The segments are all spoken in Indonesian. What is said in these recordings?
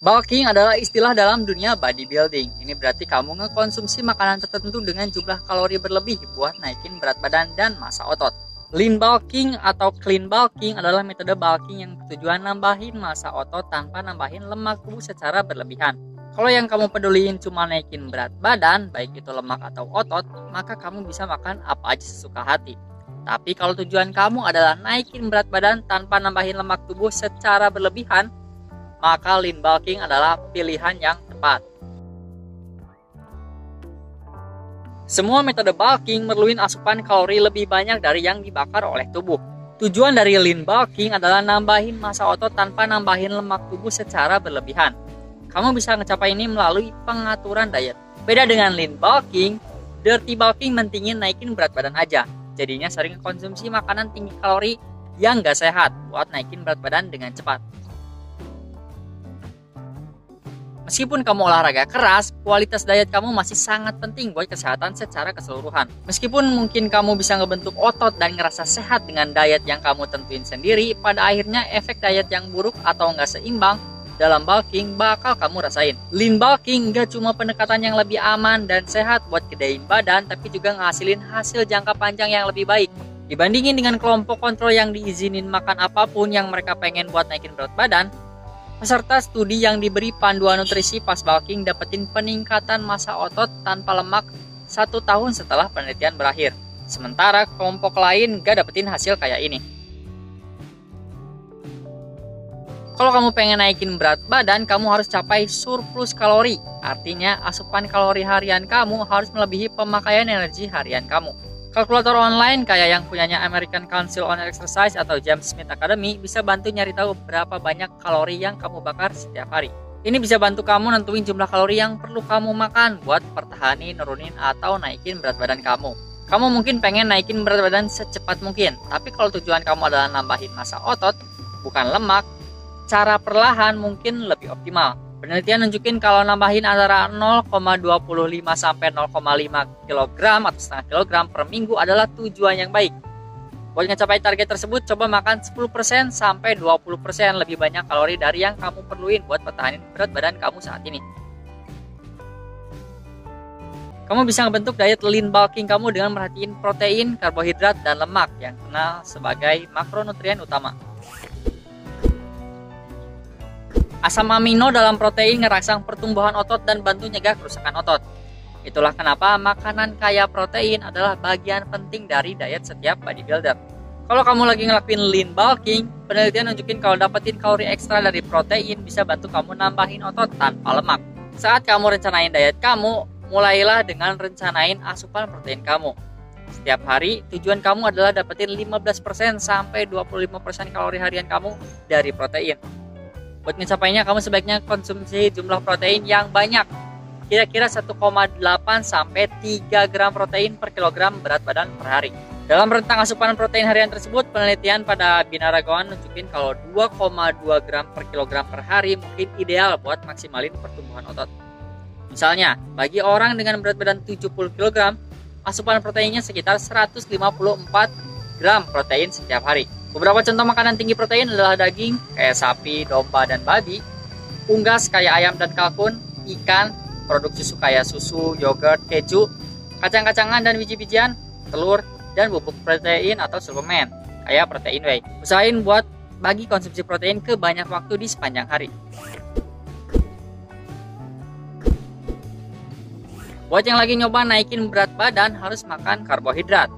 Bulking adalah istilah dalam dunia bodybuilding. Ini berarti kamu ngekonsumsi makanan tertentu dengan jumlah kalori berlebih buat naikin berat badan dan massa otot. Lean bulking atau clean bulking adalah metode bulking yang bertujuan nambahin massa otot tanpa nambahin lemak tubuh secara berlebihan. Kalau yang kamu peduliin cuma naikin berat badan, baik itu lemak atau otot, maka kamu bisa makan apa aja sesuka hati. Tapi kalau tujuan kamu adalah naikin berat badan tanpa nambahin lemak tubuh secara berlebihan, maka lean bulking adalah pilihan yang tepat. Semua metode bulking merluin asupan kalori lebih banyak dari yang dibakar oleh tubuh. Tujuan dari lean bulking adalah nambahin massa otot tanpa nambahin lemak tubuh secara berlebihan. Kamu bisa ngecapai ini melalui pengaturan diet. Beda dengan lean bulking, dirty bulking mentingin naikin berat badan aja. Jadinya sering konsumsi makanan tinggi kalori yang gak sehat buat naikin berat badan dengan cepat. Meskipun kamu olahraga keras, kualitas diet kamu masih sangat penting buat kesehatan secara keseluruhan. Meskipun mungkin kamu bisa ngebentuk otot dan ngerasa sehat dengan diet yang kamu tentuin sendiri, pada akhirnya efek diet yang buruk atau nggak seimbang dalam bulking bakal kamu rasain. Lean bulking nggak cuma pendekatan yang lebih aman dan sehat buat gedein badan, tapi juga ngasilin hasil jangka panjang yang lebih baik. Dibandingin dengan kelompok kontrol yang diizinin makan apapun yang mereka pengen buat naikin berat badan, peserta studi yang diberi panduan nutrisi pas bulking dapetin peningkatan massa otot tanpa lemak 1 tahun setelah penelitian berakhir. Sementara kelompok lain gak dapetin hasil kayak ini. Kalau kamu pengen naikin berat badan, kamu harus capai surplus kalori. Artinya asupan kalori harian kamu harus melebihi pemakaian energi harian kamu. Kalkulator online kayak yang punyanya American Council on Exercise atau James Smith Academy bisa bantu nyari tahu berapa banyak kalori yang kamu bakar setiap hari. Ini bisa bantu kamu nentuin jumlah kalori yang perlu kamu makan buat pertahanin, nurunin, atau naikin berat badan kamu. Kamu mungkin pengen naikin berat badan secepat mungkin, tapi kalau tujuan kamu adalah nambahin massa otot, bukan lemak, cara perlahan mungkin lebih optimal. Penelitian nunjukin kalau nambahin antara 0,25 sampai 0,5 kg atau setengah kilogram per minggu adalah tujuan yang baik. Buat mencapai target tersebut, coba makan 10% sampai 20% lebih banyak kalori dari yang kamu perluin buat pertahanin berat badan kamu saat ini. Kamu bisa ngebentuk diet lean bulking kamu dengan merhatiin protein, karbohidrat, dan lemak yang dikenal sebagai makronutrien utama. Asam amino dalam protein ngerangsang pertumbuhan otot dan bantu nyegah kerusakan otot. Itulah kenapa makanan kaya protein adalah bagian penting dari diet setiap bodybuilder. Kalau kamu lagi ngelakuin lean bulking, penelitian nunjukin kalau dapetin kalori ekstra dari protein bisa bantu kamu nambahin otot tanpa lemak. Saat kamu rencanain diet kamu, mulailah dengan rencanain asupan protein kamu. Setiap hari, tujuan kamu adalah dapetin 15% sampai 25% kalori harian kamu dari protein. Buat mencapainya, kamu sebaiknya konsumsi jumlah protein yang banyak. Kira-kira 1,8 sampai 3 gram protein per kilogram berat badan per hari. Dalam rentang asupan protein harian tersebut, penelitian pada binaragawan nunjukin kalau 2,2 gram per kilogram per hari mungkin ideal buat maksimalin pertumbuhan otot. Misalnya, bagi orang dengan berat badan 70 kg, asupan proteinnya sekitar 154 gram protein setiap hari. Beberapa contoh makanan tinggi protein adalah daging, kayak sapi, domba, dan babi, unggas kayak ayam dan kalkun, ikan, produk susu kayak susu, yogurt, keju, kacang-kacangan dan biji-bijian, telur, dan bubuk protein atau suplemen, kayak protein whey. Usahain buat bagi konsumsi protein ke banyak waktu di sepanjang hari. Buat yang lagi nyoba naikin berat badan, harus makan karbohidrat.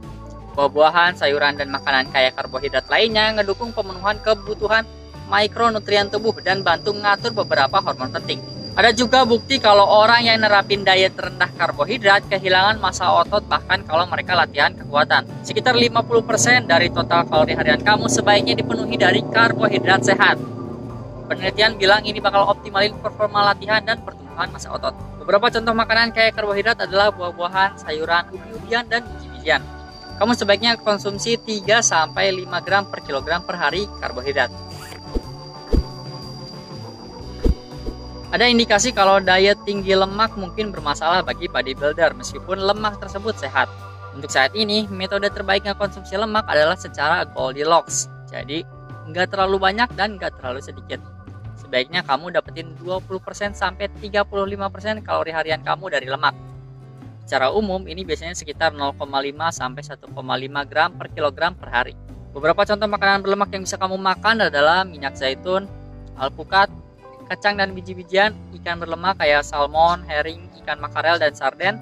Buah-buahan, sayuran, dan makanan kaya karbohidrat lainnya ngedukung pemenuhan kebutuhan mikronutrien tubuh dan bantu ngatur beberapa hormon penting. Ada juga bukti kalau orang yang nerapin diet rendah karbohidrat kehilangan massa otot bahkan kalau mereka latihan kekuatan. Sekitar 50% dari total kalori harian kamu sebaiknya dipenuhi dari karbohidrat sehat. Penelitian bilang ini bakal optimalin performa latihan dan pertumbuhan massa otot. Beberapa contoh makanan kaya karbohidrat adalah buah-buahan, sayuran, ubi-ubian, dan biji-bijian. Kamu sebaiknya konsumsi 3-5 gram per kilogram per hari karbohidrat. Ada indikasi kalau diet tinggi lemak mungkin bermasalah bagi bodybuilder meskipun lemak tersebut sehat. Untuk saat ini, metode terbaik mengkonsumsi lemak adalah secara Goldilocks. Jadi, nggak terlalu banyak dan nggak terlalu sedikit. sebaiknya kamu dapetin 20% sampai 35% kalori harian kamu dari lemak. Secara umum, ini biasanya sekitar 0,5 sampai 1,5 gram per kilogram per hari. Beberapa contoh makanan berlemak yang bisa kamu makan adalah minyak zaitun, alpukat, kacang dan biji-bijian, ikan berlemak kayak salmon, herring, ikan makarel, dan sarden,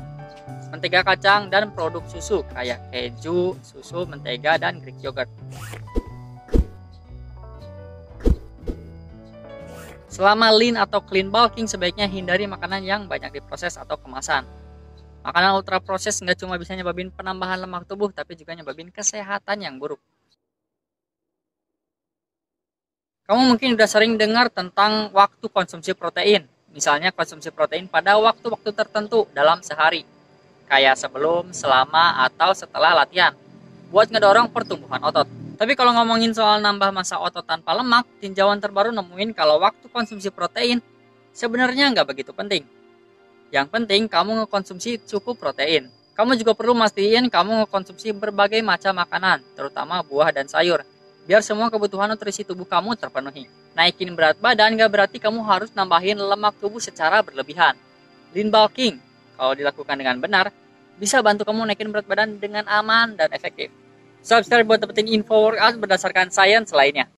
mentega kacang, dan produk susu kayak keju, susu, mentega, dan Greek yogurt. Selama lean atau clean bulking, sebaiknya hindari makanan yang banyak diproses atau kemasan. Makanan ultra proses nggak cuma bisa nyebabin penambahan lemak tubuh, tapi juga nyebabin kesehatan yang buruk. Kamu mungkin udah sering dengar tentang waktu konsumsi protein. Misalnya konsumsi protein pada waktu-waktu tertentu dalam sehari. Kayak sebelum, selama, atau setelah latihan. Buat ngedorong pertumbuhan otot. Tapi kalau ngomongin soal nambah massa otot tanpa lemak, tinjauan terbaru nemuin kalau waktu konsumsi protein sebenarnya nggak begitu penting. Yang penting kamu ngekonsumsi cukup protein. Kamu juga perlu mastiin kamu ngekonsumsi berbagai macam makanan, terutama buah dan sayur, biar semua kebutuhan nutrisi tubuh kamu terpenuhi. Naikin berat badan gak berarti kamu harus nambahin lemak tubuh secara berlebihan. Lean bulking, kalau dilakukan dengan benar, bisa bantu kamu naikin berat badan dengan aman dan efektif. Subscribe buat dapetin info workout berdasarkan sains lainnya.